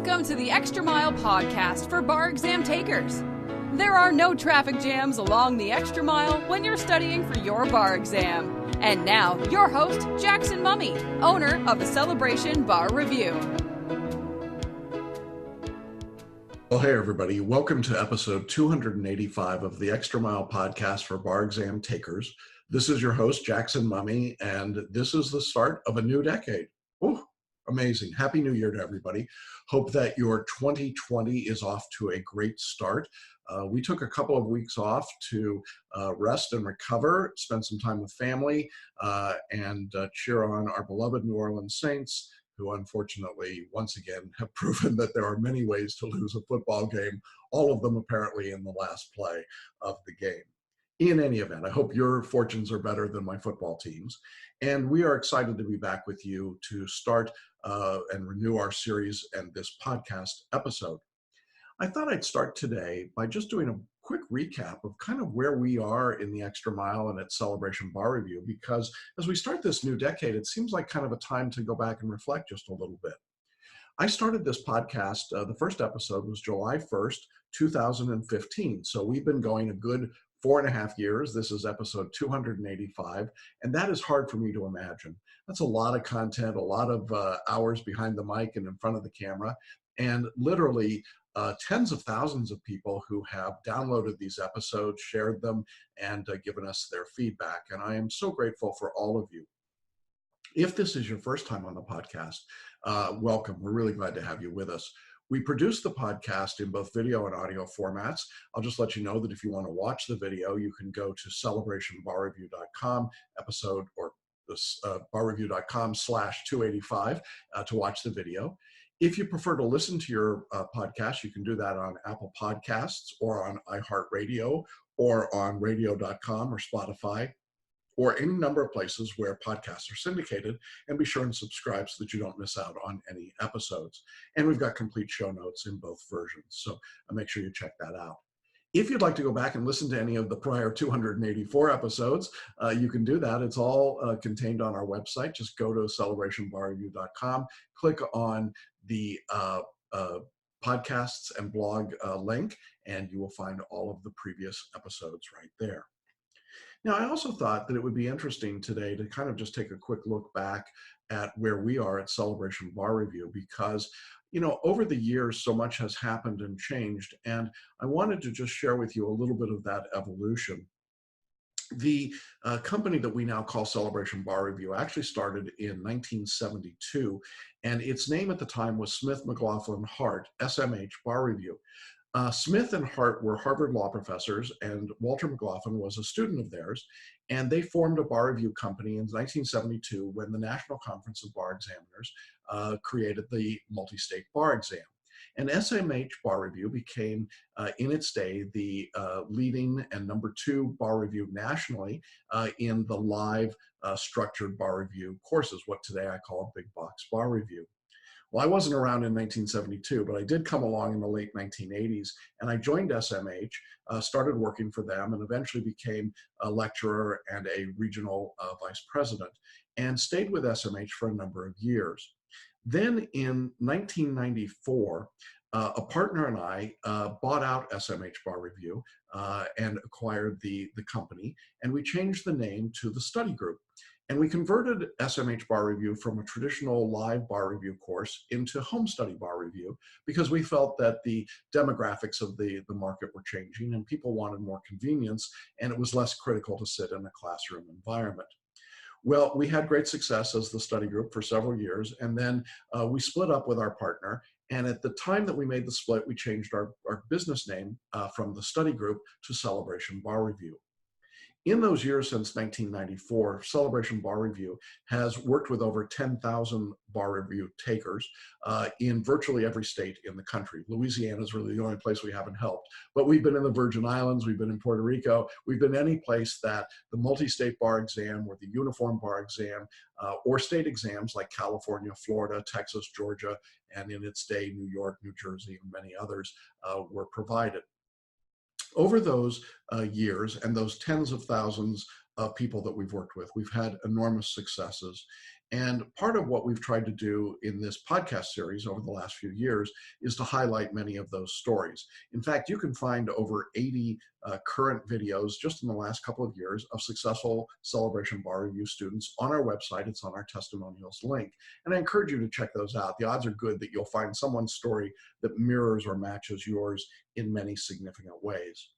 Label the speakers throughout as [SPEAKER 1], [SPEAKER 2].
[SPEAKER 1] Welcome to the Extra Mile podcast for bar exam takers. There are no traffic jams along the Extra Mile when you're studying for your bar exam. And now, your host, Jackson Mummy, owner of the Celebration Bar Review.
[SPEAKER 2] Well, hey, everybody. Welcome to episode 285 of the Extra Mile podcast for bar exam takers. This is your host, Jackson Mummy, and this is the start of a new decade. Ooh, amazing. Happy New Year to everybody. Hope that your 2020 is off to a great start. We took a couple of weeks off to rest and recover, spend some time with family, and cheer on our beloved New Orleans Saints, who unfortunately, once again, have proven that there are many ways to lose a football game, all of them apparently in the last play of the game. In any event, I hope your fortunes are better than my football team's. And we are excited to be back with you to start and renew our series and this podcast episode. I thought I'd start today by just doing a quick recap of kind of where we are in the Extra Mile and at Celebration Bar Review, because as we start this new decade, it seems like kind of a time to go back and reflect just a little bit. I started this podcast, the first episode was July 1st, 2015. So we've been going a good 4.5 years. This is episode 285, and that is hard for me to imagine. That's a lot of content, a lot of hours behind the mic and in front of the camera, and literally tens of thousands of people who have downloaded these episodes, shared them, and given us their feedback. And I am so grateful for all of you. If this is your first time on the podcast, welcome. We're really glad to have you with us. We produce the podcast in both video and audio formats. I'll just let you know that if you want to watch the video, you can go to celebrationbarreview.com episode or barreview.com/285 to watch the video. If you prefer to listen to your podcast, you can do that on Apple Podcasts or on iHeartRadio or on radio.com or Spotify, or any number of places where podcasts are syndicated, and be sure and subscribe so that you don't miss out on any episodes. And we've got complete show notes in both versions, so make sure you check that out. If you'd like to go back and listen to any of the prior 284 episodes, you can do that. It's all contained on our website. Just go to celebrationbarreview.com, click on the podcasts and blog link, and you will find all of the previous episodes right there. Now, I also thought that it would be interesting today to kind of just take a quick look back at where we are at Celebration Bar Review, because, you know, over the years, so much has happened and changed, and I wanted to just share with you a little bit of that evolution. The company that we now call Celebration Bar Review actually started in 1972, and its name at the time was Smith McLaughlin Hart, SMH Bar Review. Smith and Hart were Harvard law professors, and Walter McLaughlin was a student of theirs, and they formed a bar review company in 1972 when the National Conference of Bar Examiners created the multi-state bar exam. And SMH Bar Review became, in its day, the leading and #2 bar review nationally in the live structured bar review courses, what today I call a big box bar review. Well, I wasn't around in 1972, but I did come along in the late 1980s, and I joined SMH, started working for them, and eventually became a lecturer and a regional vice president, and stayed with SMH for a number of years. Then in 1994, a partner and I bought out SMH Bar Review and acquired the company, and we changed the name to the Study Group. And we converted SMH Bar Review from a traditional live bar review course into home study bar review, because we felt that the demographics of the market were changing and people wanted more convenience, and it was less critical to sit in a classroom environment. Well, we had great success as the Study Group for several years, and then we split up with our partner. And at the time that we made the split, we changed our business name from the Study Group to Celebration Bar Review. In those years since 1994, Celebration Bar Review has worked with over 10,000 bar review takers in virtually every state in the country. Louisiana is really the only place we haven't helped, but we've been in the Virgin Islands, we've been in Puerto Rico, we've been any place that the multi-state bar exam or the uniform bar exam or state exams like California, Florida, Texas, Georgia, and in its day, New York, New Jersey, and many others were provided. Over those years and those tens of thousands of people that we've worked with, we've had enormous successes. And part of what we've tried to do in this podcast series over the last few years is to highlight many of those stories. In fact, you can find over 80 current videos just in the last couple of years of successful Celebration Bar Review students on our website. It's on our testimonials link. And I encourage you to check those out. The odds are good that you'll find someone's story that mirrors or matches yours in many significant ways.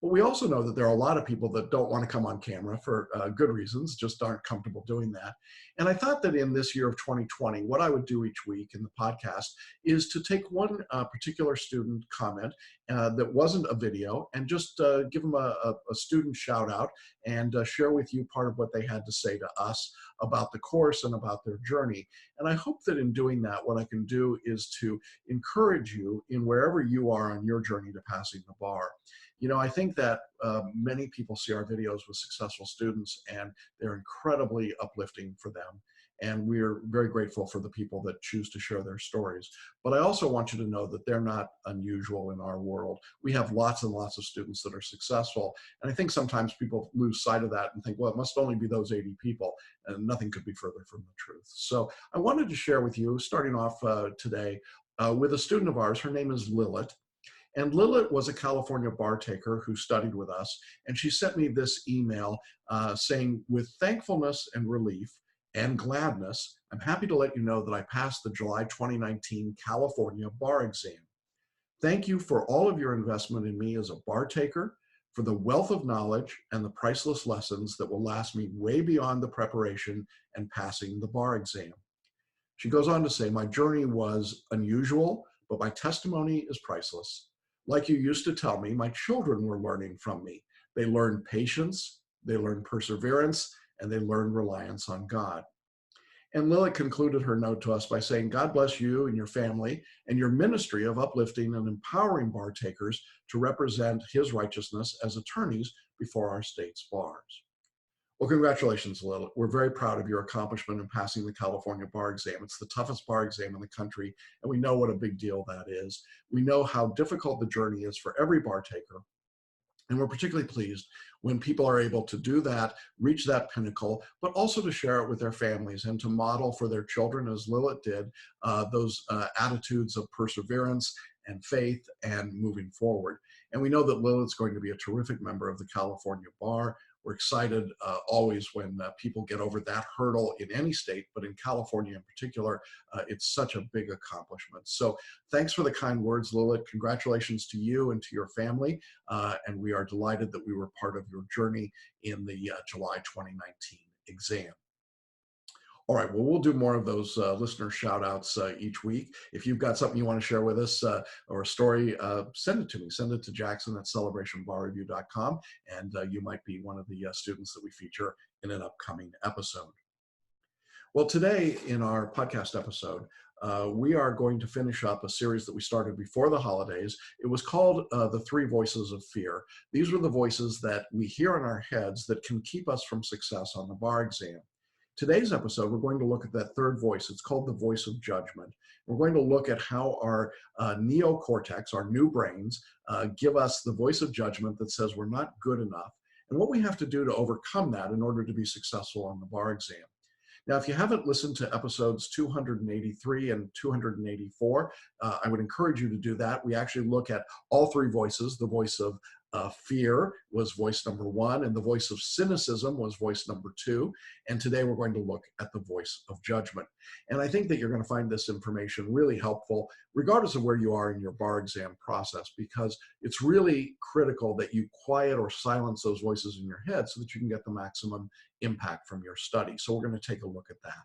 [SPEAKER 2] But we also know that there are a lot of people that don't want to come on camera for good reasons, just aren't comfortable doing that. And I thought that in this year of 2020, what I would do each week in the podcast is to take one particular student comment that wasn't a video and just give them a student shout out and share with you part of what they had to say to us about the course and about their journey. And I hope that in doing that, what I can do is to encourage you in wherever you are on your journey to passing the bar. You know, I think that many people see our videos with successful students and they're incredibly uplifting for them. And we're very grateful for the people that choose to share their stories. But I also want you to know that they're not unusual in our world. We have lots and lots of students that are successful. And I think sometimes people lose sight of that and think, well, it must only be those 80 people. And nothing could be further from the truth. So I wanted to share with you, starting off today, with a student of ours. Her name is Lilith. And Lilith was a California bar taker who studied with us. And she sent me this email saying, with thankfulness and relief and gladness, I'm happy to let you know that I passed the July 2019 California bar exam. Thank you for all of your investment in me as a bar taker, for the wealth of knowledge and the priceless lessons that will last me way beyond the preparation and passing the bar exam. She goes on to say, my journey was unusual, but my testimony is priceless. Like you used to tell me, my children were learning from me. They learned patience, they learned perseverance, and they learned reliance on God. And Lilith concluded her note to us by saying, God bless you and your family and your ministry of uplifting and empowering bar takers to represent his righteousness as attorneys before our state's bars. Well, congratulations, Lilith. We're very proud of your accomplishment in passing the California bar exam. It's the toughest bar exam in the country, and we know what a big deal that is. We know how difficult the journey is for every bar taker, and we're particularly pleased when people are able to do that, reach that pinnacle, but also to share it with their families and to model for their children, as Lilith did, those attitudes of perseverance and faith and moving forward. And we know that Lilith's going to be a terrific member of the California Bar. We're excited always when people get over that hurdle in any state, but in California in particular, it's such a big accomplishment. So thanks for the kind words, Lilith. Congratulations to you and to your family. And we are delighted that we were part of your journey in the July 2019 exam. All right, well, we'll do more of those listener shout outs each week. If you've got something you want to share with us or a story, send it to me. Send it to Jackson at celebrationbarreview.com, and you might be one of the students that we feature in an upcoming episode. Well, today in our podcast episode, we are going to finish up a series that we started before the holidays. It was called The Three Voices of Fear. These are the voices that we hear in our heads that can keep us from success on the bar exam. Today's episode, we're going to look at that third voice. It's called the voice of judgment. We're going to look at how our neocortex, our new brains, give us the voice of judgment that says we're not good enough, and what we have to do to overcome that in order to be successful on the bar exam. Now, if you haven't listened to episodes 283 and 284, I would encourage you to do that. We actually look at all three voices. The voice of fear was voice number 1, and the voice of cynicism was voice number 2. And today we're going to look at the voice of judgment. And I think that you're going to find this information really helpful, regardless of where you are in your bar exam process, because it's really critical that you quiet or silence those voices in your head so that you can get the maximum impact from your study. So we're going to take a look at that.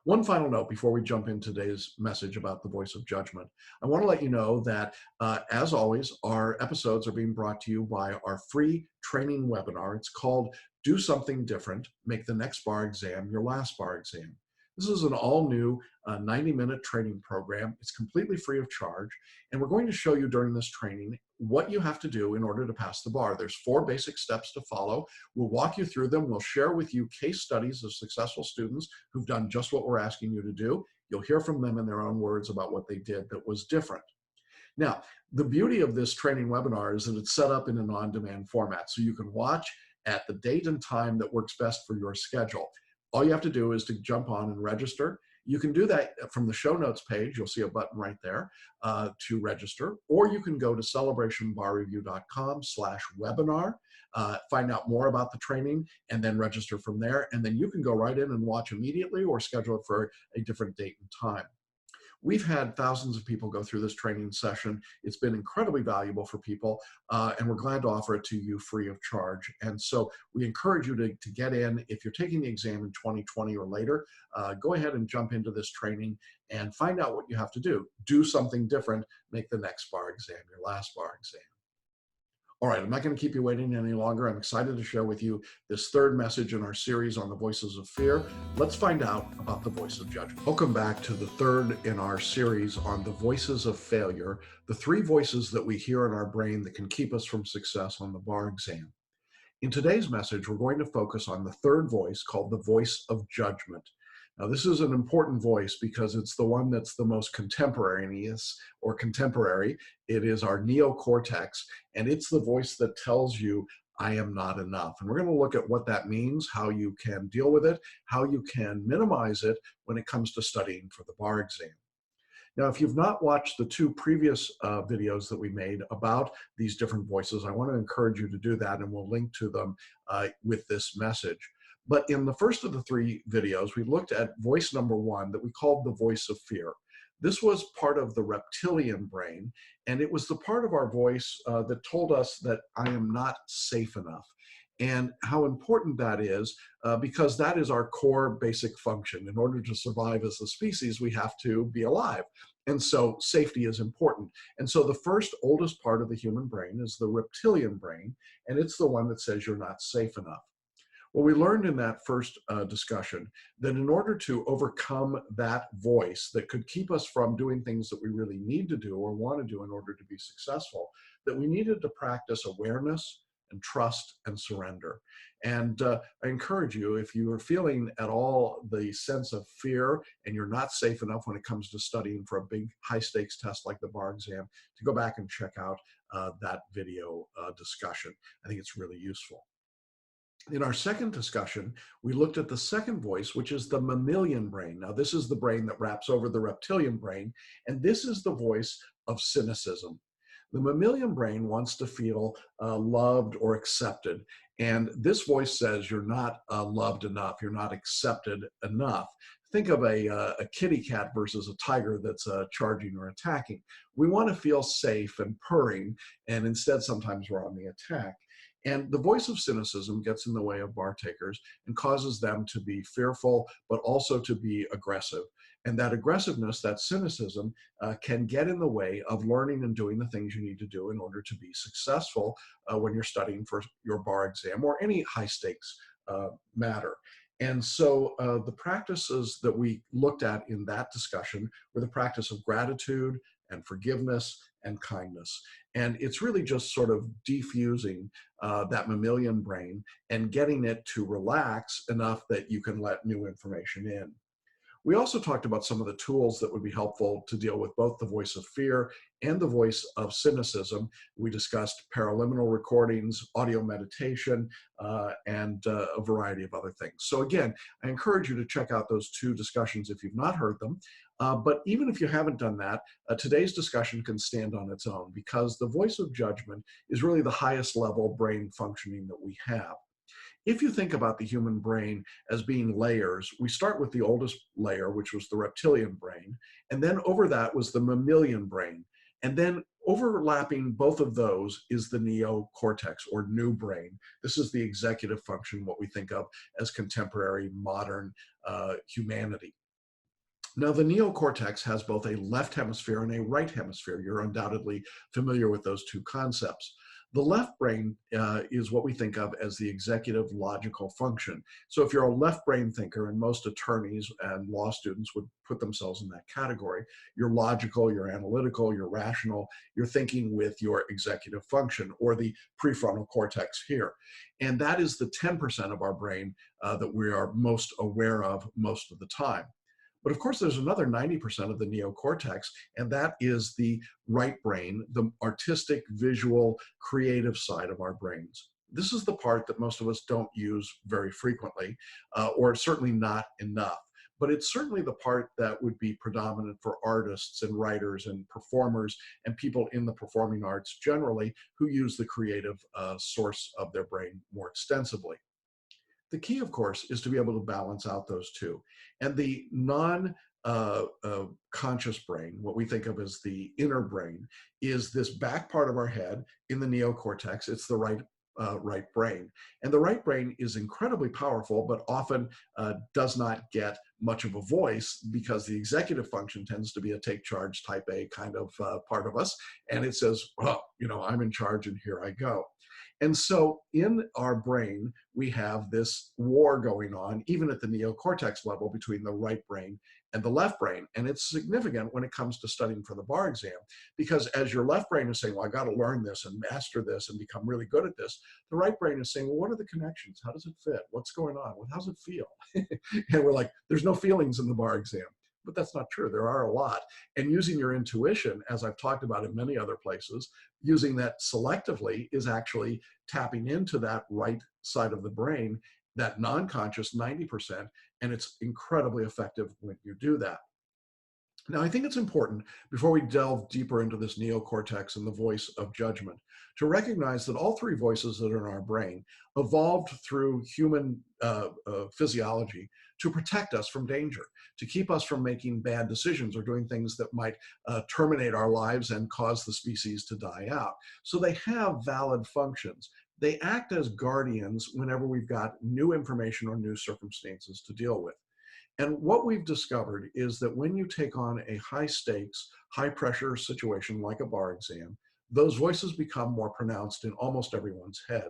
[SPEAKER 2] One final note before we jump into today's message about the voice of judgment. I want to let you know that, as always, our episodes are being brought to you by our free training webinar. It's called Do Something Different, Make the Next Bar Exam Your Last Bar Exam. This is an all-new 90-minute training program. It's completely free of charge, and we're going to show you during this training what you have to do in order to pass the bar. There's 4 basic steps to follow. We'll walk you through them. We'll share with you case studies of successful students who've done just what we're asking you to do. You'll hear from them in their own words about what they did that was different. Now, the beauty of this training webinar is that it's set up in an on-demand format, so you can watch at the date and time that works best for your schedule. All you have to do is to jump on and register. You can do that from the show notes page. You'll see a button right there to register, or you can go to celebrationbarreview.com/webinar, find out more about the training, and then register from there. And then you can go right in and watch immediately or schedule it for a different date and time. We've had thousands of people go through this training session. It's been incredibly valuable for people, and we're glad to offer it to you free of charge. And so we encourage you to get in. If you're taking the exam in 2020 or later, go ahead and jump into this training and find out what you have to do. Do something different. Make the next bar exam your last bar exam. All right, I'm not going to keep you waiting any longer. I'm excited to share with you this third message in our series on the voices of fear. Let's find out about the voice of judgment. Welcome back to the third in our series on the voices of failure, the three voices that we hear in our brain that can keep us from success on the bar exam. In today's message, we're going to focus on the third voice called the voice of judgment. Now, this is an important voice because it's the one that's the most contemporaneous or contemporary. It is our neocortex, and it's the voice that tells you, I am not enough. And we're going to look at what that means, how you can deal with it, how you can minimize it when it comes to studying for the bar exam. Now, if you've not watched the two previous videos that we made about these different voices, I want to encourage you to do that, and we'll link to them with this message. But in the first of the three videos, we looked at voice number one that we called the voice of fear. This was part of the reptilian brain, and it was the part of our voice that told us that I am not safe enough. And how important that is, because that is our core basic function. In order to survive as a species, we have to be alive. And so safety is important. And so the first oldest part of the human brain is the reptilian brain, and it's the one that says you're not safe enough. Well, we learned in that first discussion that in order to overcome that voice that could keep us from doing things that we really need to do or want to do in order to be successful, that we needed to practice awareness and trust and surrender. And I encourage you, if you are feeling at all the sense of fear and you're not safe enough when it comes to studying for a big high stakes test like the bar exam, to go back and check out that video discussion. I think it's really useful. In our second discussion, we looked at the second voice, which is the mammalian brain. Now, this is the brain that wraps over the reptilian brain, and this is the voice of cynicism. The mammalian brain wants to feel loved or accepted, and this voice says you're not loved enough, you're not accepted enough. Think of a kitty cat versus a tiger that's charging or attacking. We want to feel safe and purring, and instead sometimes we're on the attack. And the voice of cynicism gets in the way of bar takers and causes them to be fearful, but also to be aggressive. And that aggressiveness, that cynicism, can get in the way of learning and doing the things you need to do in order to be successful when you're studying for your bar exam or any high stakes matter. And so the practices that we looked at in that discussion were the practice of gratitude and forgiveness and kindness. And it's really just sort of defusing that mammalian brain and getting it to relax enough that you can let new information in. We also talked about some of the tools that would be helpful to deal with both the voice of fear and the voice of cynicism. We discussed paraliminal recordings, audio meditation, and a variety of other things. So again, I encourage you to check out those two discussions if you've not heard them. But even if you haven't done that, today's discussion can stand on its own because the voice of judgment is really the highest level brain functioning that we have. If you think about the human brain as being layers, we start with the oldest layer, which was the reptilian brain, and then over that was the mammalian brain. And then overlapping both of those is the neocortex or new brain. This is the executive function, what we think of as contemporary modern humanity. Now, the neocortex has both a left hemisphere and a right hemisphere. You're undoubtedly familiar with those two concepts. The left brain is what we think of as the executive logical function. So if you're a left brain thinker, and most attorneys and law students would put themselves in that category, you're logical, you're analytical, you're rational, you're thinking with your executive function or the prefrontal cortex here. And that is the 10% of our brain that we are most aware of most of the time. But of course, there's another 90% of the neocortex, and that is the right brain, the artistic, visual, creative side of our brains. This is the part that most of us don't use very frequently, or certainly not enough. But it's certainly the part that would be predominant for artists and writers and performers and people in the performing arts generally who use the creative source of their brain more extensively. The key, of course, is to be able to balance out those two. And the non conscious brain, what we think of as the inner brain, is this back part of our head in the neocortex. It's the right brain. And the right brain is incredibly powerful, but often does not get much of a voice because the executive function tends to be a take charge type A kind of part of us. And it says, well, I'm in charge and here I go. And so in our brain, we have this war going on, even at the neocortex level, between the right brain and the left brain. And it's significant when it comes to studying for the bar exam, because as your left brain is saying, well, I got to learn this and master this and become really good at this, the right brain is saying, well, what are the connections? How does it fit? What's going on? How does it feel? And we're like, there's no feelings in the bar exam. But that's not true. There are a lot. And using your intuition, as I've talked about in many other places, using that selectively is actually tapping into that right side of the brain, that non-conscious 90%, and it's incredibly effective when you do that. Now, I think it's important, before we delve deeper into this neocortex and the voice of judgment, to recognize that all three voices that are in our brain evolved through human physiology to protect us from danger, to keep us from making bad decisions or doing things that might terminate our lives and cause the species to die out. So they have valid functions. They act as guardians whenever we've got new information or new circumstances to deal with. And what we've discovered is that when you take on a high stakes, high pressure situation like a bar exam, those voices become more pronounced in almost everyone's head.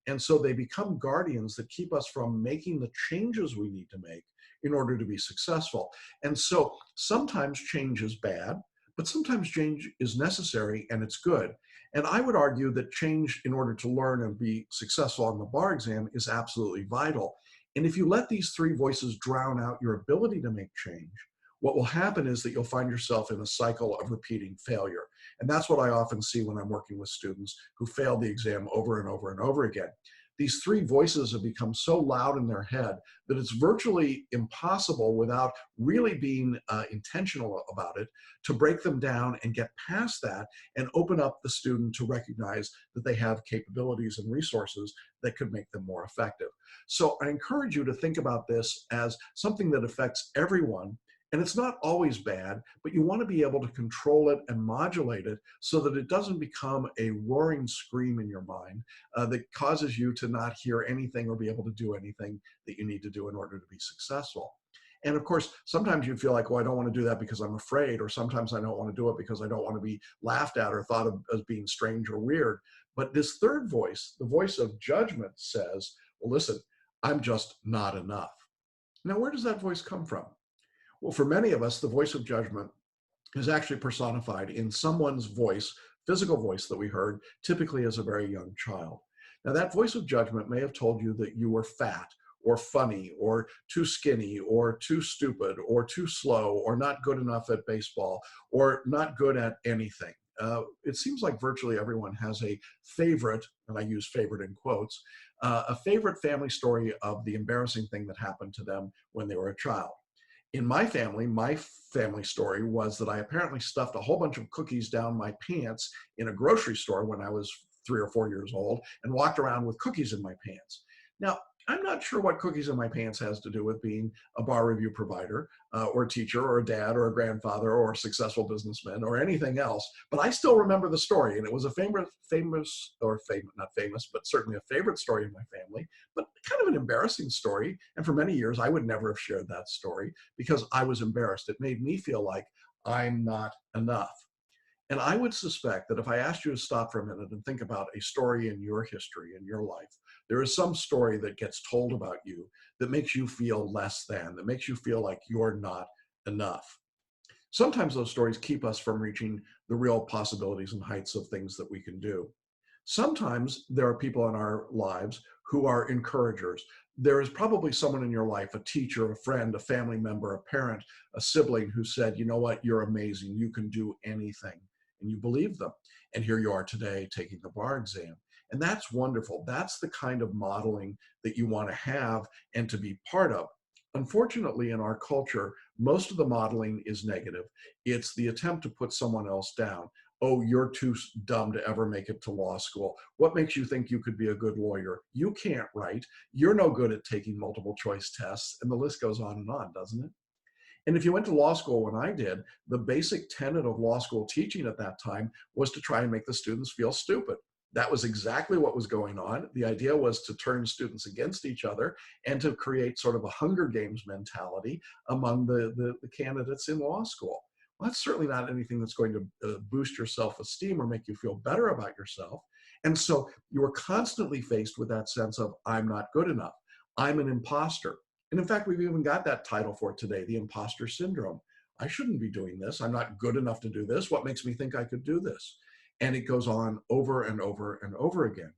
[SPEAKER 2] And so they become guardians that keep us from making the changes we need to make in order to be successful. And so sometimes change is bad, but sometimes change is necessary and it's good. And I would argue that change in order to learn and be successful on the bar exam is absolutely vital. And if you let these three voices drown out your ability to make change, what will happen is that you'll find yourself in a cycle of repeating failure. And that's what I often see when I'm working with students who fail the exam over and over and over again. These three voices have become so loud in their head that it's virtually impossible, without really being intentional about it, to break them down and get past that and open up the student to recognize that they have capabilities and resources that could make them more effective. So I encourage you to think about this as something that affects everyone. And it's not always bad, but you want to be able to control it and modulate it so that it doesn't become a roaring scream in your mind that causes you to not hear anything or be able to do anything that you need to do in order to be successful. And of course, sometimes you feel like, well, I don't want to do that because I'm afraid, or sometimes I don't want to do it because I don't want to be laughed at or thought of as being strange or weird. But this third voice, the voice of judgment, says, well, listen, I'm just not enough. Now, where does that voice come from? Well, for many of us, the voice of judgment is actually personified in someone's voice, physical voice that we heard, typically as a very young child. Now, that voice of judgment may have told you that you were fat or funny or too skinny or too stupid or too slow or not good enough at baseball or not good at anything. It seems like virtually everyone has a favorite, and I use favorite in quotes, a favorite family story of the embarrassing thing that happened to them when they were a child. In my family story was that I apparently stuffed a whole bunch of cookies down my pants in a grocery store when I was 3 or 4 years old and walked around with cookies in my pants. Now, I'm not sure what cookies in my pants has to do with being a bar review provider or a teacher or a dad or a grandfather or a successful businessman or anything else, but I still remember the story, and it was a not famous, but certainly a favorite story in my family, but kind of an embarrassing story. And for many years, I would never have shared that story because I was embarrassed. It made me feel like I'm not enough. And I would suspect that if I asked you to stop for a minute and think about a story in your history, in your life, there is some story that gets told about you that makes you feel less than, that makes you feel like you're not enough. Sometimes those stories keep us from reaching the real possibilities and heights of things that we can do. Sometimes there are people in our lives who are encouragers. There is probably someone in your life, a teacher, a friend, a family member, a parent, a sibling, who said, you know what, you're amazing, you can do anything. And you believe them. And here you are today taking the bar exam. And that's wonderful. That's the kind of modeling that you want to have and to be part of. Unfortunately, in our culture, most of the modeling is negative. It's the attempt to put someone else down. Oh, you're too dumb to ever make it to law school. What makes you think you could be a good lawyer? You can't write. You're no good at taking multiple choice tests. And the list goes on, doesn't it? And if you went to law school when I did, the basic tenet of law school teaching at that time was to try and make the students feel stupid. That was exactly what was going on. The idea was to turn students against each other and to create sort of a Hunger Games mentality among the candidates in law school. Well, that's certainly not anything that's going to boost your self-esteem or make you feel better about yourself. And so you are constantly faced with that sense of, I'm not good enough. I'm an imposter. And in fact, we've even got that title for today, the imposter syndrome. I shouldn't be doing this. I'm not good enough to do this. What makes me think I could do this? And it goes on over and over and over again.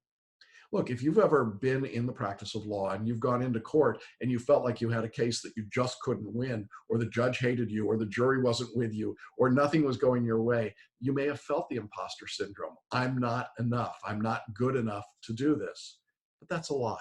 [SPEAKER 2] Look, if you've ever been in the practice of law and you've gone into court and you felt like you had a case that you just couldn't win, or the judge hated you, or the jury wasn't with you, or nothing was going your way, you may have felt the imposter syndrome. I'm not enough. I'm not good enough to do this. But that's a lie.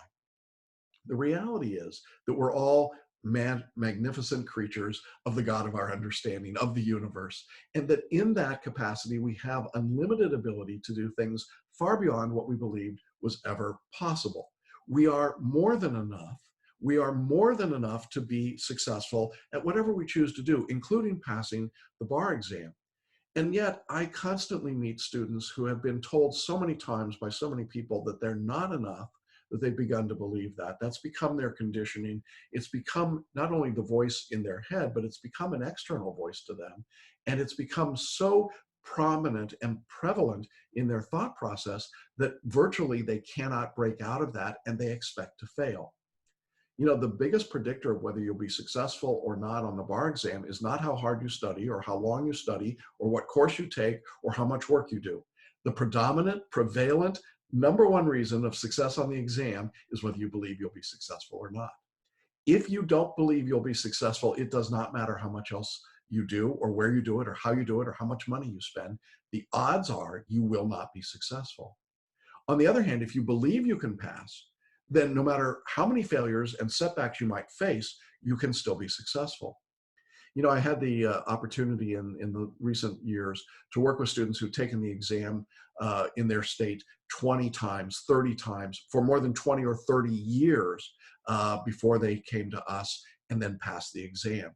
[SPEAKER 2] The reality is that we're all magnificent creatures of the God of our understanding, of the universe, and that in that capacity, we have unlimited ability to do things far beyond what we believed was ever possible. We are more than enough. We are more than enough to be successful at whatever we choose to do, including passing the bar exam. And yet, I constantly meet students who have been told so many times by so many people that they're not enough, that they've begun to believe that. That's become their conditioning. It's become not only the voice in their head, but it's become an external voice to them. And it's become so prominent and prevalent in their thought process that virtually they cannot break out of that, and they expect to fail. You know, the biggest predictor of whether you'll be successful or not on the bar exam is not how hard you study or how long you study or what course you take or how much work you do. The predominant, prevalent, number one reason of success on the exam is whether you believe you'll be successful or not. If you don't believe you'll be successful, it does not matter how much else you do or where you do it or how you do it or how much money you spend. The odds are you will not be successful. On the other hand, if you believe you can pass, then no matter how many failures and setbacks you might face, you can still be successful. You know, I had the opportunity in the recent years to work with students who've taken the exam in their state 20 times, 30 times, for more than 20 or 30 years before they came to us and then passed the exam.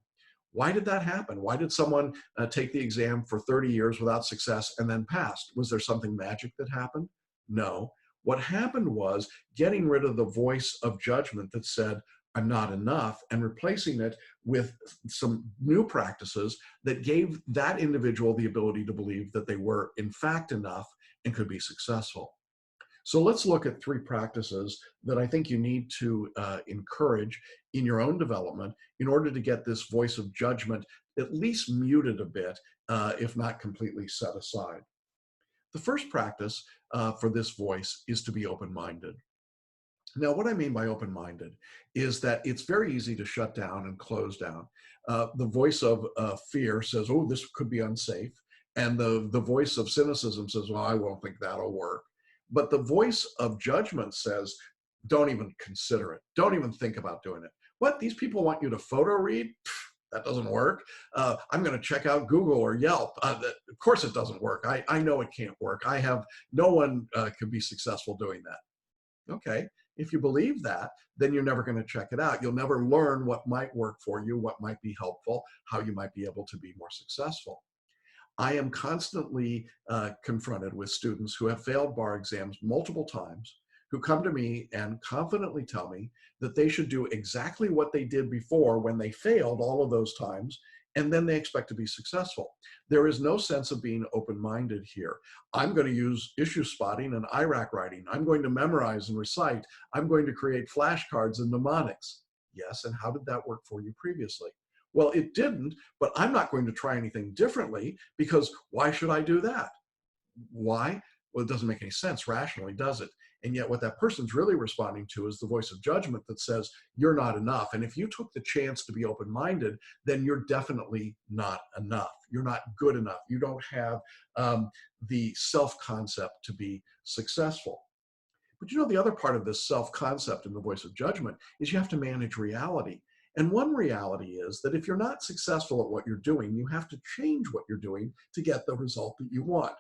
[SPEAKER 2] Why did that happen? Why did someone take the exam for 30 years without success and then passed? Was there something magic that happened? No. What happened was getting rid of the voice of judgment that said, I'm not enough, and replacing it with some new practices that gave that individual the ability to believe that they were in fact enough and could be successful. So let's look at three practices that I think you need to encourage in your own development in order to get this voice of judgment at least muted a bit, if not completely set aside. The first practice for this voice is to be open-minded. Now, what I mean by open-minded is that it's very easy to shut down and close down. The voice of fear says, oh, this could be unsafe. And the voice of cynicism says, well, I won't think that'll work. But the voice of judgment says, don't even consider it. Don't even think about doing it. What? These people want you to photo read? Pfft, that doesn't work. I'm going to check out Google or Yelp. Of course it doesn't work. I know it can't work. No one can be successful doing that. Okay. If you believe that, then you're never going to check it out. You'll never learn what might work for you, what might be helpful, how you might be able to be more successful. I am constantly confronted with students who have failed bar exams multiple times, who come to me and confidently tell me that they should do exactly what they did before when they failed all of those times, and then they expect to be successful. There is no sense of being open-minded here. I'm going to use issue spotting and IRAC writing. I'm going to memorize and recite. I'm going to create flashcards and mnemonics. Yes, and how did that work for you previously? Well, it didn't, but I'm not going to try anything differently, because why should I do that? Why? Well, it doesn't make any sense rationally, does it? And yet what that person's really responding to is the voice of judgment that says, you're not enough. And if you took the chance to be open-minded, then you're definitely not enough. You're not good enough. You don't have the self-concept to be successful. But the other part of this self-concept in the voice of judgment is you have to manage reality. And one reality is that if you're not successful at what you're doing, you have to change what you're doing to get the result that you want.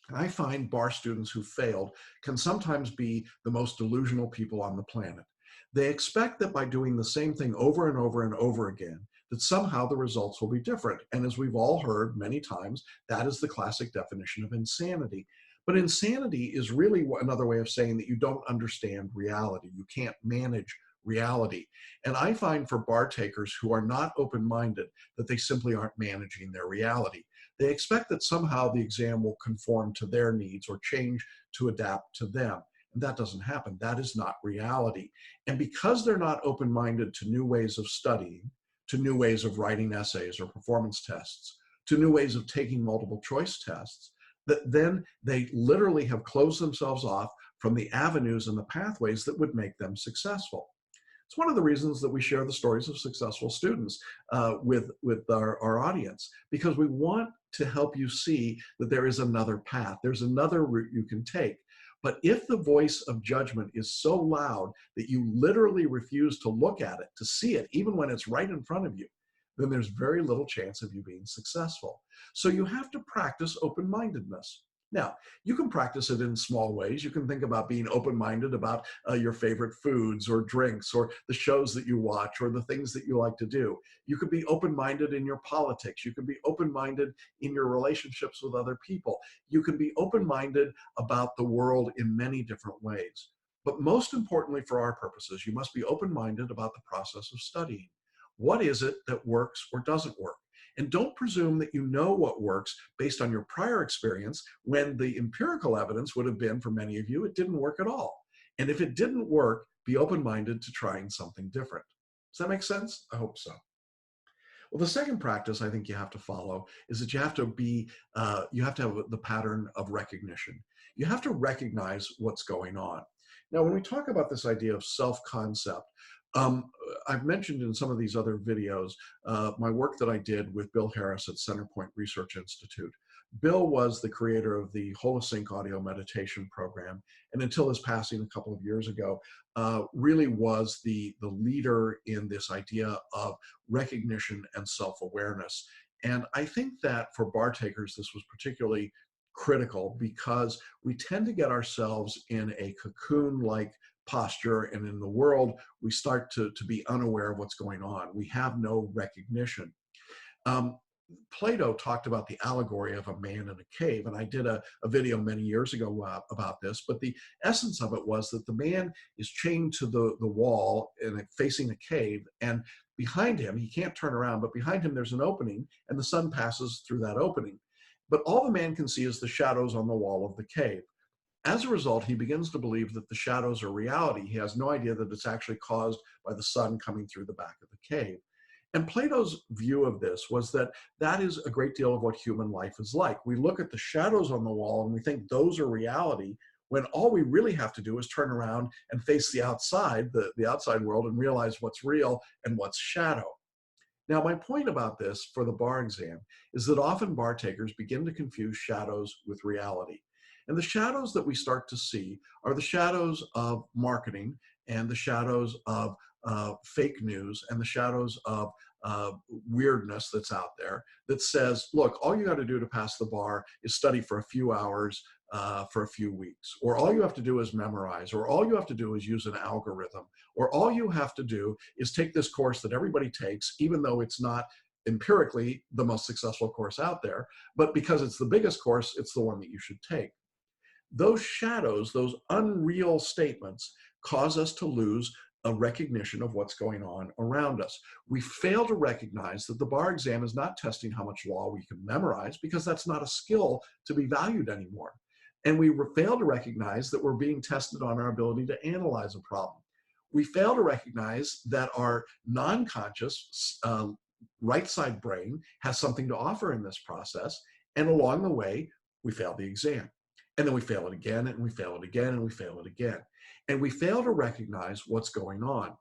[SPEAKER 2] And I find bar students who failed can sometimes be the most delusional people on the planet. They expect that by doing the same thing over and over and over again, that somehow the results will be different. And as we've all heard many times, that is the classic definition of insanity. But insanity is really another way of saying that you don't understand reality. You can't manage reality. And I find for bar takers who are not open-minded that they simply aren't managing their reality. They expect that somehow the exam will conform to their needs or change to adapt to them. And that doesn't happen. That is not reality. And because they're not open-minded to new ways of studying, to new ways of writing essays or performance tests, to new ways of taking multiple choice tests, that then they literally have closed themselves off from the avenues and the pathways that would make them successful. It's one of the reasons that we share the stories of successful students with our audience, because we want to help you see that there is another path. There's another route you can take. But if the voice of judgment is so loud that you literally refuse to look at it, to see it, even when it's right in front of you, then there's very little chance of you being successful. So you have to practice open-mindedness. Now, you can practice it in small ways. You can think about being open-minded about your favorite foods or drinks or the shows that you watch or the things that you like to do. You could be open-minded in your politics. You can be open-minded in your relationships with other people. You can be open-minded about the world in many different ways. But most importantly for our purposes, you must be open-minded about the process of studying. What is it that works or doesn't work? And don't presume that you know what works based on your prior experience, when the empirical evidence would have been, for many of you, it didn't work at all. And if it didn't work, be open-minded to trying something different. Does that make sense? I hope so. Well, the second practice I think you have to follow is that you have to have the pattern of recognition. You have to recognize what's going on. Now, when we talk about this idea of self-concept, I've mentioned in some of these other videos my work that I did with Bill Harris at Centerpoint Research Institute. Bill was the creator of the Holosync audio meditation program, and until his passing a couple of years ago, really was the leader in this idea of recognition and self-awareness. And I think that for bar takers, this was particularly critical because we tend to get ourselves in a cocoon-like posture, and in the world, we start to be unaware of what's going on. We have no recognition. Plato talked about the allegory of a man in a cave, and I did a video many years ago about this, but the essence of it was that the man is chained to the wall and facing a cave, and behind him, he can't turn around, but behind him there's an opening, and the sun passes through that opening. But all the man can see is the shadows on the wall of the cave. As a result, he begins to believe that the shadows are reality. He has no idea that it's actually caused by the sun coming through the back of the cave. And Plato's view of this was that that is a great deal of what human life is like. We look at the shadows on the wall and we think those are reality, when all we really have to do is turn around and face the outside, the outside world, and realize what's real and what's shadow. Now, my point about this for the bar exam is that often bar takers begin to confuse shadows with reality. And the shadows that we start to see are the shadows of marketing and the shadows of fake news and the shadows of weirdness that's out there that says, look, all you got to do to pass the bar is study for a few hours for a few weeks, or all you have to do is memorize, or all you have to do is use an algorithm, or all you have to do is take this course that everybody takes, even though it's not empirically the most successful course out there, but because it's the biggest course, it's the one that you should take. Those shadows, those unreal statements, cause us to lose a recognition of what's going on around us. We fail to recognize that the bar exam is not testing how much law we can memorize, because that's not a skill to be valued anymore. And we fail to recognize that we're being tested on our ability to analyze a problem. We fail to recognize that our non-conscious right side brain has something to offer in this process. And along the way, we fail the exam. And then we fail it again, and we fail it again, and we fail it again. And we fail to recognize what's going on.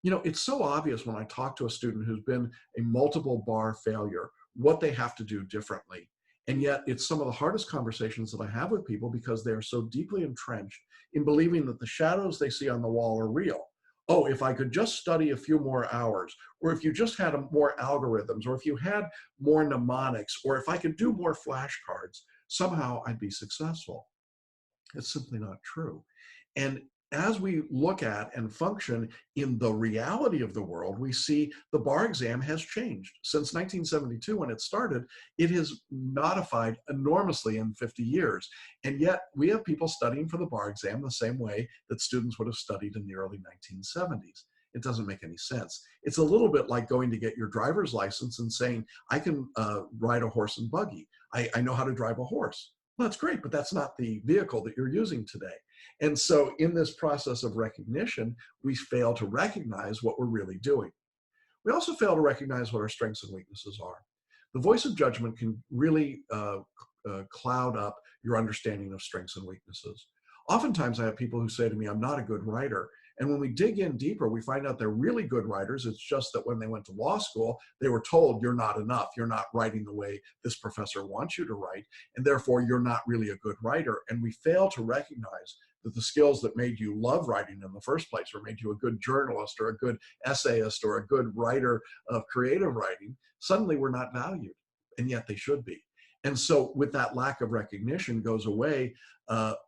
[SPEAKER 2] You know, it's so obvious when I talk to a student who's been a multiple bar failure, what they have to do differently. And yet it's some of the hardest conversations that I have with people because they are so deeply entrenched in believing that the shadows they see on the wall are real. Oh, if I could just study a few more hours, or if you just had more algorithms, or if you had more mnemonics, or if I could do more flashcards, somehow I'd be successful. It's simply not true. And as we look at and function in the reality of the world, we see the bar exam has changed. Since 1972, when it started, it has modified enormously in 50 years. And yet we have people studying for the bar exam the same way that students would have studied in the early 1970s. It doesn't make any sense. It's a little bit like going to get your driver's license and saying, I can ride a horse and buggy. I know how to drive a horse. Well, that's great, but that's not the vehicle that you're using today. And so in this process of recognition, we fail to recognize what we're really doing. We also fail to recognize what our strengths and weaknesses are. The voice of judgment can really cloud up your understanding of strengths and weaknesses. Oftentimes I have people who say to me, I'm not a good writer. And when we dig in deeper, we find out they're really good writers. It's just that when they went to law school, they were told you're not enough. You're not writing the way this professor wants you to write. And therefore, you're not really a good writer. And we fail to recognize that the skills that made you love writing in the first place, or made you a good journalist or a good essayist or a good writer of creative writing, suddenly were not valued. And yet they should be. And so with that lack of recognition goes away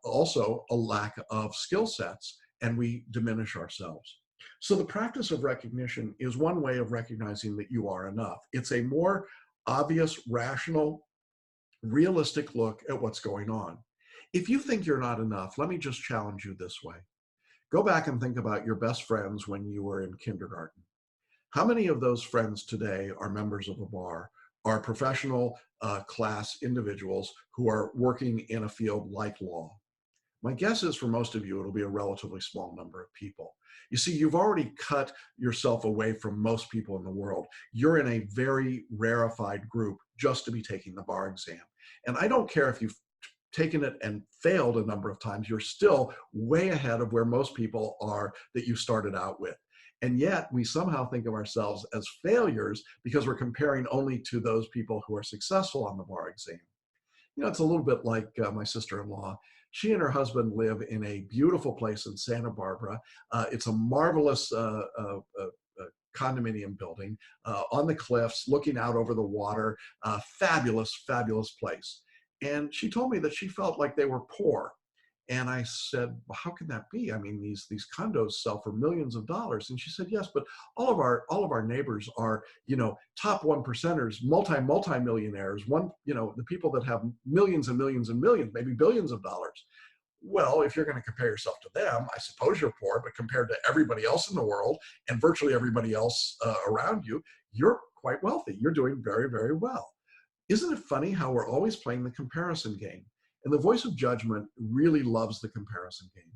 [SPEAKER 2] also a lack of skill sets, and we diminish ourselves. So the practice of recognition is one way of recognizing that you are enough. It's a more obvious, rational, realistic look at what's going on. If you think you're not enough, let me just challenge you this way. Go back and think about your best friends when you were in kindergarten. How many of those friends today are members of a bar, are professional class individuals who are working in a field like law? My guess is for most of you, it'll be a relatively small number of people. You see, you've already cut yourself away from most people in the world. You're in a very rarefied group just to be taking the bar exam. And I don't care if you've taken it and failed a number of times, you're still way ahead of where most people are that you started out with. And yet we somehow think of ourselves as failures because we're comparing only to those people who are successful on the bar exam. You know, it's a little bit like my sister-in-law. She and her husband live in a beautiful place in Santa Barbara. It's a marvelous condominium building on the cliffs, looking out over the water. Fabulous, fabulous place. And she told me that she felt like they were poor. And I said, well, how can that be? I mean, these condos sell for millions of dollars. And she said, yes, but all of our neighbors are, you know, top one percenters, multi-millionaires, the people that have millions and millions and millions, maybe billions of dollars. Well, if you're going to compare yourself to them, I suppose you're poor, but compared to everybody else in the world and virtually everybody else around you, you're quite wealthy. You're doing very, very well. Isn't it funny how we're always playing the comparison game? And the voice of judgment really loves the comparison game.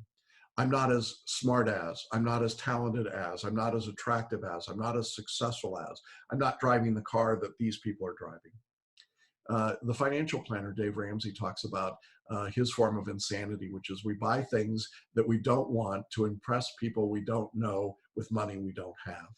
[SPEAKER 2] I'm not as smart as, I'm not as talented as, I'm not as attractive as, I'm not as successful as, I'm not driving the car that these people are driving. The financial planner, Dave Ramsey, talks about his form of insanity, which is we buy things that we don't want to impress people we don't know with money we don't have.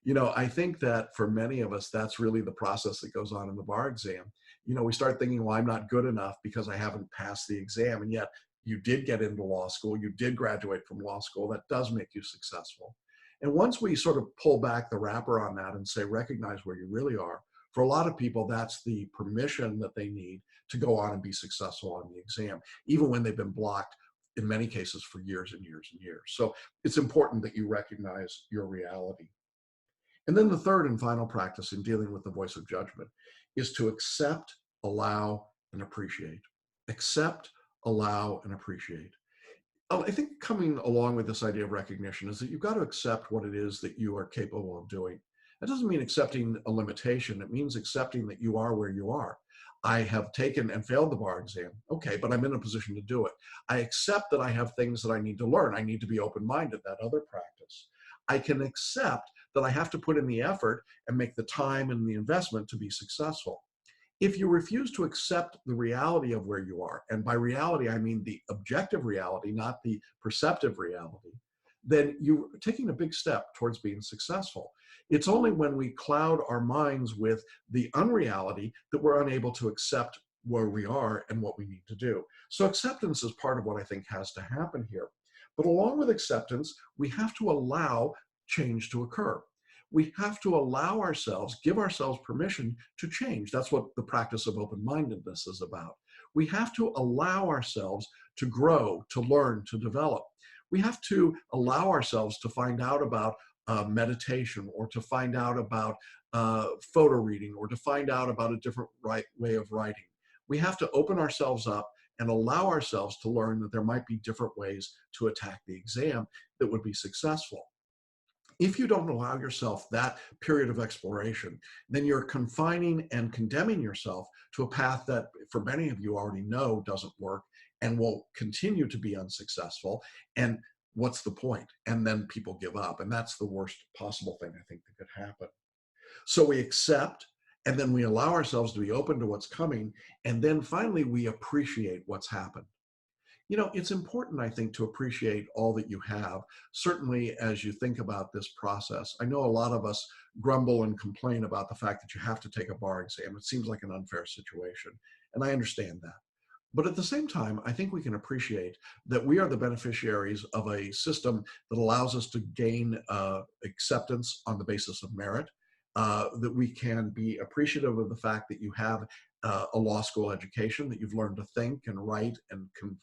[SPEAKER 2] You know, I think that for many of us, that's really the process that goes on in the bar exam. You know, we start thinking, well, I'm not good enough because I haven't passed the exam. And yet you did get into law school. You did graduate from law school. That does make you successful. And once we sort of pull back the wrapper on that and say, recognize where you really are, for a lot of people, that's the permission that they need to go on and be successful on the exam, even when they've been blocked in many cases for years and years and years. So it's important that you recognize your reality. And then the third and final practice in dealing with the voice of judgment is to accept, allow, and appreciate. Accept, allow, and appreciate. I think coming along with this idea of recognition is that you've got to accept what it is that you are capable of doing. That doesn't mean accepting a limitation. It means accepting that you are where you are. I have taken and failed the bar exam. Okay, but I'm in a position to do it. I accept that I have things that I need to learn. I need to be open-minded, that other practice. I can accept that I have to put in the effort and make the time and the investment to be successful. If you refuse to accept the reality of where you are, and by reality, I mean the objective reality, not the perceptive reality, then you're taking a big step towards being successful. It's only when we cloud our minds with the unreality that we're unable to accept where we are and what we need to do. So acceptance is part of what I think has to happen here. But along with acceptance, we have to allow change to occur. We have to allow ourselves, give ourselves permission to change. That's what the practice of open-mindedness is about. We have to allow ourselves to grow, to learn, to develop. We have to allow ourselves to find out about meditation, or to find out about photo reading, or to find out about a different way of writing. We have to open ourselves up and allow ourselves to learn that there might be different ways to attack the exam that would be successful. If you don't allow yourself that period of exploration, then you're confining and condemning yourself to a path that, for many of you already know, doesn't work and will continue to be unsuccessful. And what's the point? And then people give up. And that's the worst possible thing I think that could happen. So we accept, and then we allow ourselves to be open to what's coming. And then finally, we appreciate what's happened. You know, it's important, I think, to appreciate all that you have, certainly as you think about this process. I know a lot of us grumble and complain about the fact that you have to take a bar exam. It seems like an unfair situation, and I understand that. But at the same time, I think we can appreciate that we are the beneficiaries of a system that allows us to gain acceptance on the basis of merit, that we can be appreciative of the fact that you have a law school education, that you've learned to think and write and can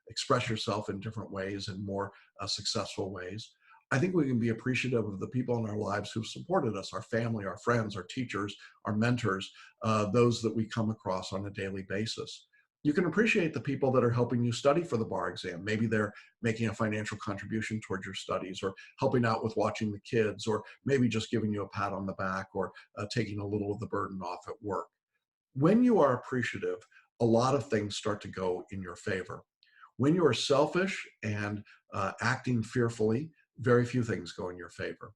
[SPEAKER 2] express yourself in different ways and more successful ways. I think we can be appreciative of the people in our lives who've supported us, our family, our friends, our teachers, our mentors, those that we come across on a daily basis. You can appreciate the people that are helping you study for the bar exam. Maybe they're making a financial contribution towards your studies, or helping out with watching the kids, or maybe just giving you a pat on the back, or taking a little of the burden off at work. When you are appreciative, a lot of things start to go in your favor. When you are selfish and acting fearfully, very few things go in your favor.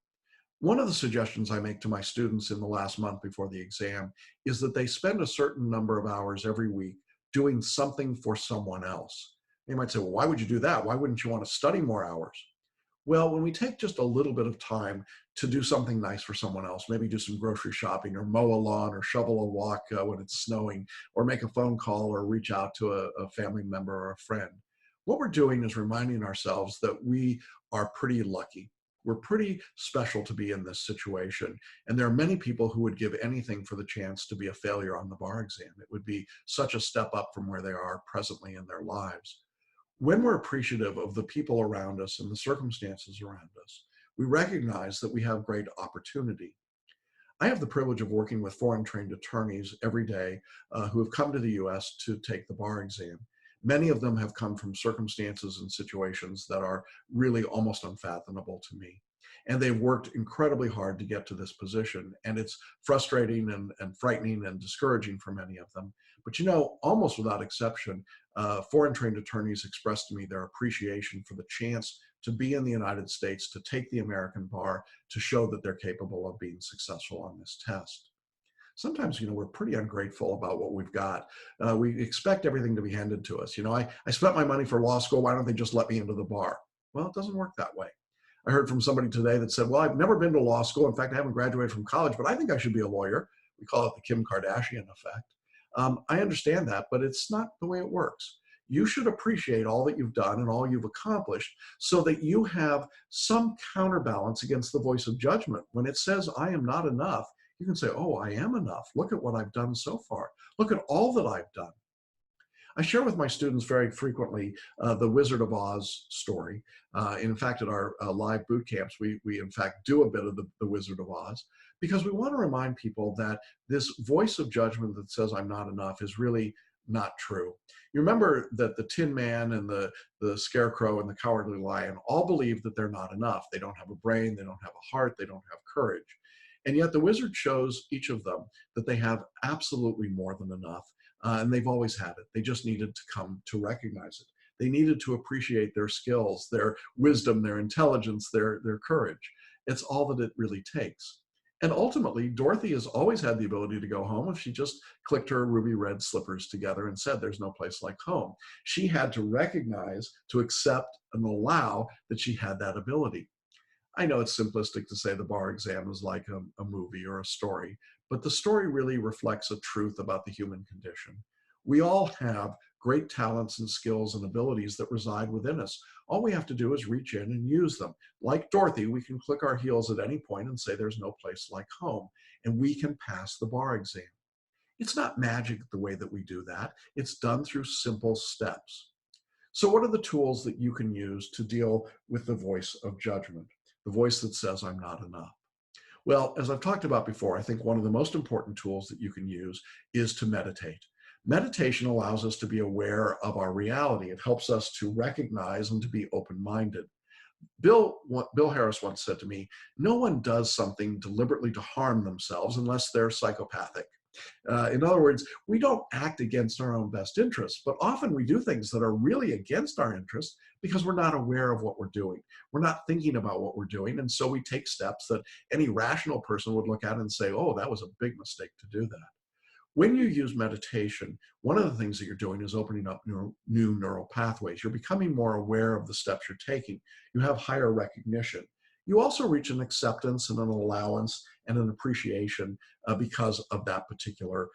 [SPEAKER 2] One of the suggestions I make to my students in the last month before the exam is that they spend a certain number of hours every week doing something for someone else. You might say, well, why would you do that? Why wouldn't you want to study more hours? Well, when we take just a little bit of time to do something nice for someone else, maybe do some grocery shopping, or mow a lawn, or shovel a walk when it's snowing, or make a phone call, or reach out to a family member or a friend, what we're doing is reminding ourselves that we are pretty lucky. We're pretty special to be in this situation. And there are many people who would give anything for the chance to be a failure on the bar exam. It would be such a step up from where they are presently in their lives. When we're appreciative of the people around us and the circumstances around us, we recognize that we have great opportunity. I have the privilege of working with foreign trained attorneys every day who have come to the US to take the bar exam. Many of them have come from circumstances and situations that are really almost unfathomable to me. And they've worked incredibly hard to get to this position. And it's frustrating and frightening and discouraging for many of them. But you know, almost without exception, foreign trained attorneys expressed to me their appreciation for the chance to be in the United States, to take the American bar, to show that they're capable of being successful on this test. Sometimes, you know, we're pretty ungrateful about what we've got. We expect everything to be handed to us. You know, I spent my money for law school. Why don't they just let me into the bar? Well, it doesn't work that way. I heard from somebody today that said, well, I've never been to law school. In fact, I haven't graduated from college, but I think I should be a lawyer. We call it the Kim Kardashian effect. I understand that, but it's not the way it works. You should appreciate all that you've done and all you've accomplished so that you have some counterbalance against the voice of judgment. When it says, I am not enough, you can say, oh, I am enough. Look at what I've done so far. Look at all that I've done. I share with my students very frequently the Wizard of Oz story. In fact, at our live boot camps, we in fact do a bit of the Wizard of Oz, because we want to remind people that this voice of judgment that says I'm not enough is really not true. You remember that the Tin Man and the Scarecrow and the Cowardly Lion all believe that they're not enough. They don't have a brain, they don't have a heart, they don't have courage. And yet the wizard shows each of them that they have absolutely more than enough. And they've always had it. They just needed to come to recognize it. They needed to appreciate their skills, their wisdom, their intelligence, their courage. It's all that it really takes. And ultimately, Dorothy has always had the ability to go home if she just clicked her ruby red slippers together and said, there's no place like home. She had to recognize, to accept, and allow that she had that ability. I know it's simplistic to say the bar exam is like a movie or a story, but the story really reflects a truth about the human condition. We all have great talents and skills and abilities that reside within us. All we have to do is reach in and use them. Like Dorothy, we can click our heels at any point and say there's no place like home, and we can pass the bar exam. It's not magic the way that we do that. It's done through simple steps. So what are the tools that you can use to deal with the voice of judgment, the voice that says I'm not enough? Well, as I've talked about before, I think one of the most important tools that you can use is to meditate. Meditation allows us to be aware of our reality. It helps us to recognize and to be open-minded. Bill Harris once said to me, no one does something deliberately to harm themselves unless they're psychopathic. In other words, we don't act against our own best interests, but often we do things that are really against our interests because we're not aware of what we're doing. We're not thinking about what we're doing, and so we take steps that any rational person would look at and say, oh, that was a big mistake to do that. When you use meditation, one of the things that you're doing is opening up new neural pathways. You're becoming more aware of the steps you're taking. You have higher recognition. You also reach an acceptance and an allowance and an appreciation because of that particular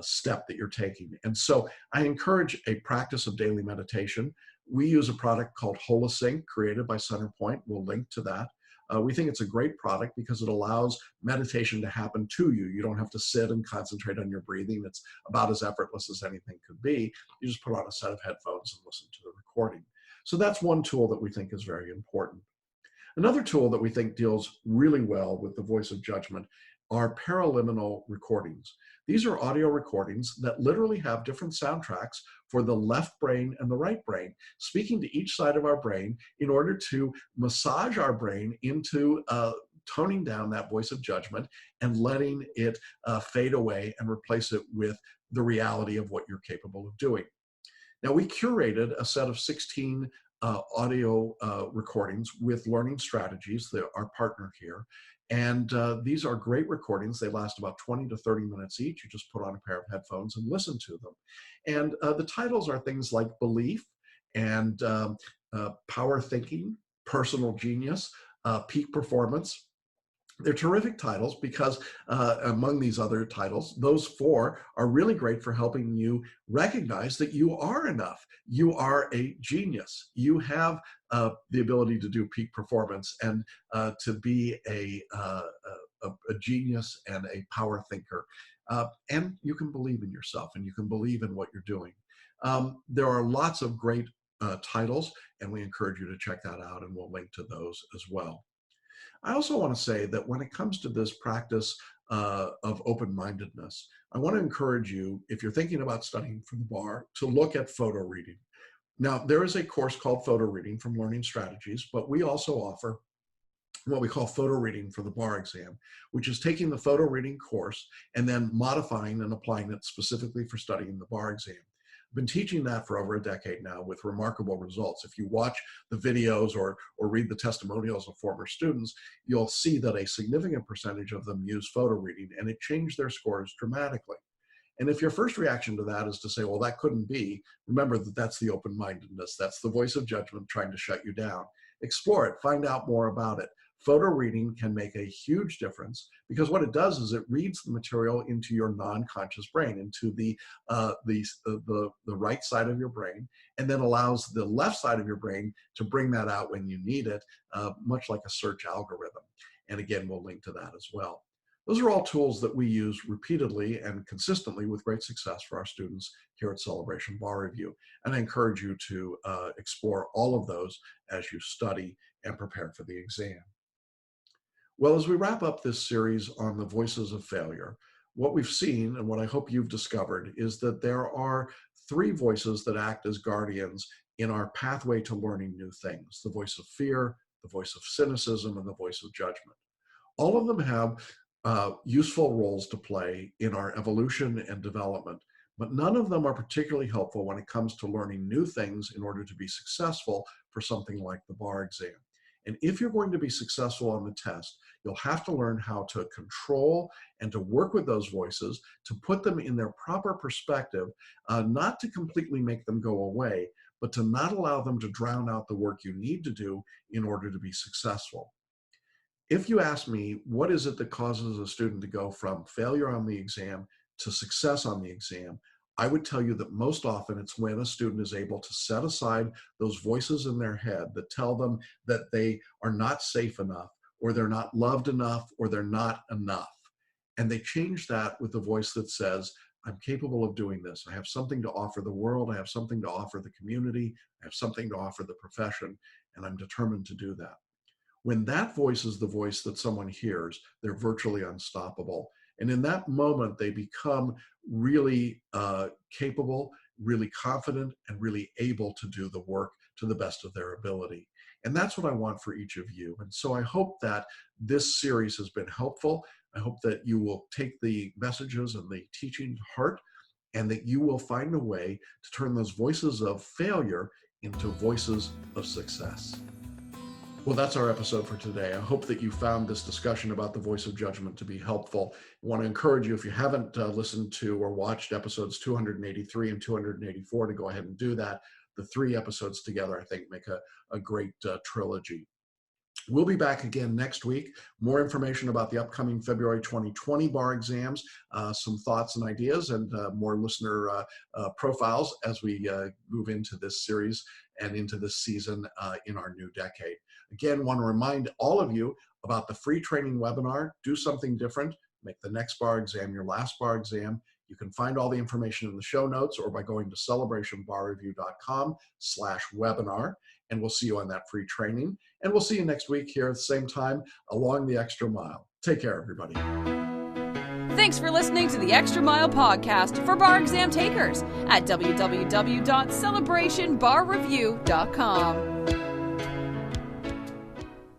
[SPEAKER 2] step that you're taking. And so I encourage a practice of daily meditation. We use a product called Holosync, created by Centerpoint. We'll link to that. We think it's a great product because it allows meditation to happen to you. You don't have to sit and concentrate on your breathing. It's about as effortless as anything could be. You just put on a set of headphones and listen to the recording. So that's one tool that we think is very important. Another tool that we think deals really well with the voice of judgment are paraliminal recordings. These are audio recordings that literally have different soundtracks for the left brain and the right brain, speaking to each side of our brain in order to massage our brain into toning down that voice of judgment and letting it fade away and replace it with the reality of what you're capable of doing. Now, we curated a set of 16 audio recordings with Learning Strategies, our partner here. And these are great recordings. They last about 20 to 30 minutes each. You just put on a pair of headphones and listen to them. And the titles are things like Belief and Power Thinking, Personal Genius, Peak Performance. They're terrific titles because among these other titles, those 4 are really great for helping you recognize that you are enough. You are a genius. You have the ability to do peak performance and to be a genius and a power thinker. And you can believe in yourself and you can believe in what you're doing. There are lots of great titles, and we encourage you to check that out, and we'll link to those as well. I also want to say that when it comes to this practice of open-mindedness, I want to encourage you, if you're thinking about studying for the bar, to look at photo reading. Now, there is a course called Photo Reading from Learning Strategies, but we also offer what we call photo reading for the bar exam, which is taking the photo reading course and then modifying and applying it specifically for studying the bar exam. I've been teaching that for over a decade now with remarkable results. If you watch the videos or read the testimonials of former students, you'll see that a significant percentage of them use photo reading, and it changed their scores dramatically. And if your first reaction to that is to say, well, that couldn't be, remember that that's the open-mindedness. That's the voice of judgment trying to shut you down. Explore it, find out more about it. Photo reading can make a huge difference because what it does is it reads the material into your non-conscious brain, into the right side of your brain, and then allows the left side of your brain to bring that out when you need it, much like a search algorithm. And again, we'll link to that as well. Those are all tools that we use repeatedly and consistently with great success for our students here at Celebration Bar Review. And I encourage you to explore all of those as you study and prepare for the exam. Well, as we wrap up this series on the voices of failure, what we've seen and what I hope you've discovered is that there are 3 voices that act as guardians in our pathway to learning new things: the voice of fear, the voice of cynicism, and the voice of judgment. All of them have useful roles to play in our evolution and development, but none of them are particularly helpful when it comes to learning new things in order to be successful for something like the bar exam. And if you're going to be successful on the test, you'll have to learn how to control and to work with those voices, to put them in their proper perspective, not to completely make them go away, but to not allow them to drown out the work you need to do in order to be successful. If you ask me, what is it that causes a student to go from failure on the exam to success on the exam? I would tell you that most often it's when a student is able to set aside those voices in their head that tell them that they are not safe enough, or they're not loved enough, or they're not enough. And they change that with a voice that says, I'm capable of doing this. I have something to offer the world. I have something to offer the community. I have something to offer the profession, and I'm determined to do that. When that voice is the voice that someone hears, they're virtually unstoppable. And in that moment, they become really capable, really confident, and really able to do the work to the best of their ability. And that's what I want for each of you. And so I hope that this series has been helpful. I hope that you will take the messages and the teaching to heart, and that you will find a way to turn those voices of failure into voices of success. Well, that's our episode for today. I hope that you found this discussion about the voice of judgment to be helpful. I want to encourage you, if you haven't listened to or watched episodes 283 and 284, to go ahead and do that. The 3 episodes together, I think, make a great trilogy. We'll be back again next week. More information about the upcoming February 2020 bar exams, some thoughts and ideas, and more listener profiles as we move into this series and into this season in our new decade. Again, want to remind all of you about the free training webinar, Do Something Different, Make the Next Bar Exam Your Last Bar Exam. You can find all the information in the show notes or by going to celebrationbarreview.com/webinar. And we'll see you on that free training. And we'll see you next week here at the same time along the Extra Mile. Take care, everybody.
[SPEAKER 1] Thanks for listening to the Extra Mile podcast for bar exam takers at www.celebrationbarreview.com.